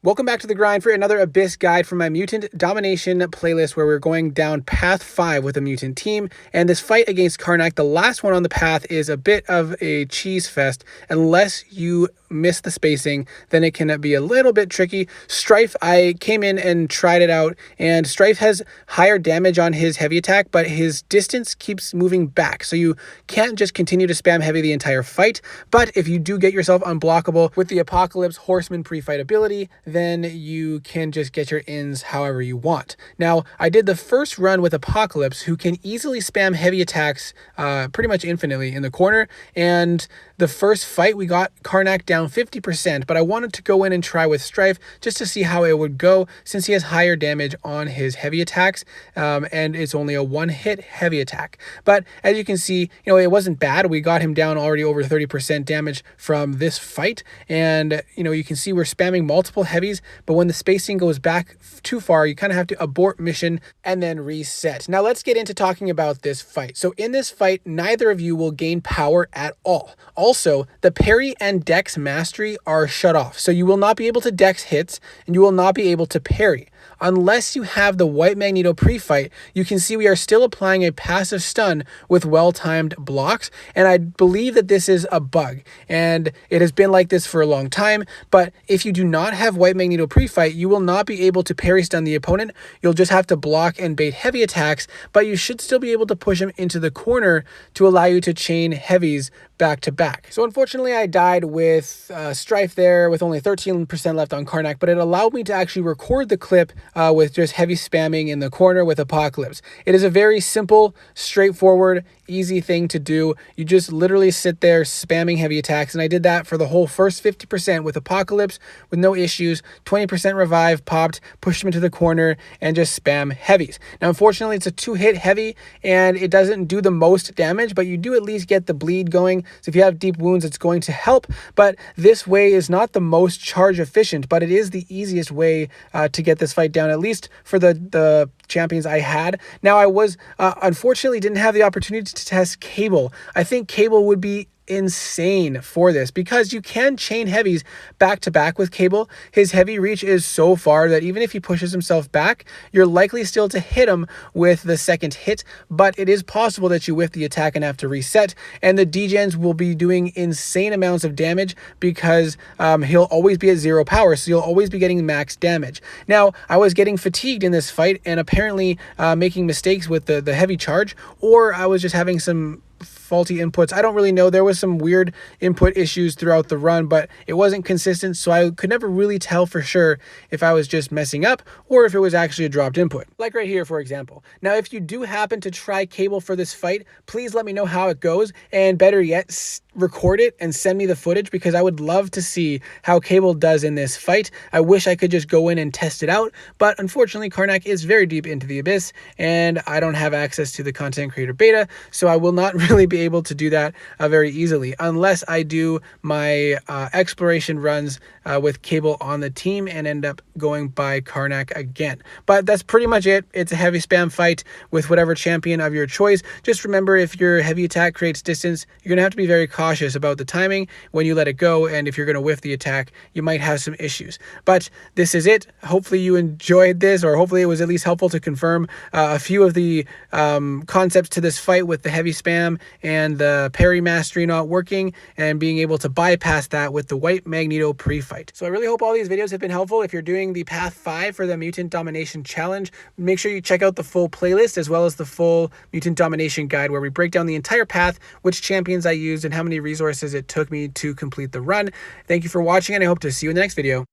Welcome back to The Grind for another Abyss guide from my Mutant Domination playlist where we're going down path 5 with a mutant team. And this fight against Karnak, the last one on the path, is a bit of a cheese fest. Unless you miss the spacing, then it can be a little bit tricky. Stryfe, I came in and tried it out, and Stryfe has higher damage on his heavy attack, but his distance keeps moving back. So you can't just continue to spam heavy the entire fight. But if you do get yourself unblockable with the Apocalypse Horseman pre-fight ability, then you can just get your ins however you want. Now, I did the first run with Apocalypse, who can easily spam heavy attacks pretty much infinitely in the corner, and the first fight we got Karnak down 50%, but I wanted to go in and try with Stryfe just to see how it would go since he has higher damage on his heavy attacks, and it's only a one-hit heavy attack. But as you can see, it wasn't bad. We got him down already over 30% damage from this fight, and you can see we're spamming multiple heavies, but when the spacing goes back too far, you kind of have to abort mission and then reset. Now let's get into talking about this fight. So in this fight, neither of you will gain power at all. Also, the parry and dex mastery are shut off, so you will not be able to dex hits and you will not be able to parry. Unless you have the White Magneto pre-fight, you can see we are still applying a passive stun with well-timed blocks, and I believe that this is a bug, and it has been like this for a long time. But if you do not have White Magneto pre-fight, you will not be able to parry stun the opponent. You'll just have to block and bait heavy attacks, but you should still be able to push him into the corner to allow you to chain heavies back to back. So unfortunately, I died with Stryfe there with only 13% left on Karnak, but it allowed me to actually record the clip with just heavy spamming in the corner with Apocalypse. It is a very simple, straightforward, easy thing to do. You just literally sit there spamming heavy attacks, and I did that for the whole first 50% with Apocalypse with no issues. 20% revive popped, pushed him into the corner, and just spam heavies. Now unfortunately, it's a 2-hit heavy, and it doesn't do the most damage, but you do at least get the bleed going. So if you have deep wounds, it's going to help. But this way is not the most charge efficient, but it is the easiest way to get this fight down, at least for the champions I had. Now I was unfortunately didn't have the opportunity to test Cable. I think Cable would be insane for this because you can chain heavies back to back with Cable. His heavy reach is so far that even if he pushes himself back, you're likely still to hit him with the second hit, but it is possible that you whiff the attack and have to reset, and the degens will be doing insane amounts of damage because he'll always be at 0 power, so you'll always be getting max damage. Now, I was getting fatigued in this fight and apparently making mistakes with the heavy charge, or I was just having some faulty inputs. I don't really know. There was some weird input issues throughout the run, but it wasn't consistent, so I could never really tell for sure if I was just messing up or if it was actually a dropped input. Like right here, for example. Now, if you do happen to try Cable for this fight, please let me know how it goes, and better yet, record it and send me the footage because I would love to see how Cable does in this fight. I wish I could just go in and test it out, but unfortunately, Karnak is very deep into the Abyss, and I don't have access to the content creator beta, so I will not really be able to do that very easily unless I do my exploration runs with Cable on the team and end up going by Karnak again. But that's pretty much it. It's a heavy spam fight with whatever champion of your choice. Just remember, if your heavy attack creates distance, you're going to have to be very cautious about the timing when you let it go, and if you're going to whiff the attack, you might have some issues. But this is it. Hopefully you enjoyed this, or hopefully it was at least helpful to confirm a few of the concepts to this fight with the heavy spam and the parry mastery not working, and being able to bypass that with the White Magneto pre-fight. So I really hope all these videos have been helpful. If you're doing the path 5 for the Mutant Domination challenge, make sure you check out the full playlist as well as the full Mutant Domination guide where we break down the entire path, which champions I used, and how many resources it took me to complete the run. Thank you for watching, and I hope to see you in the next video.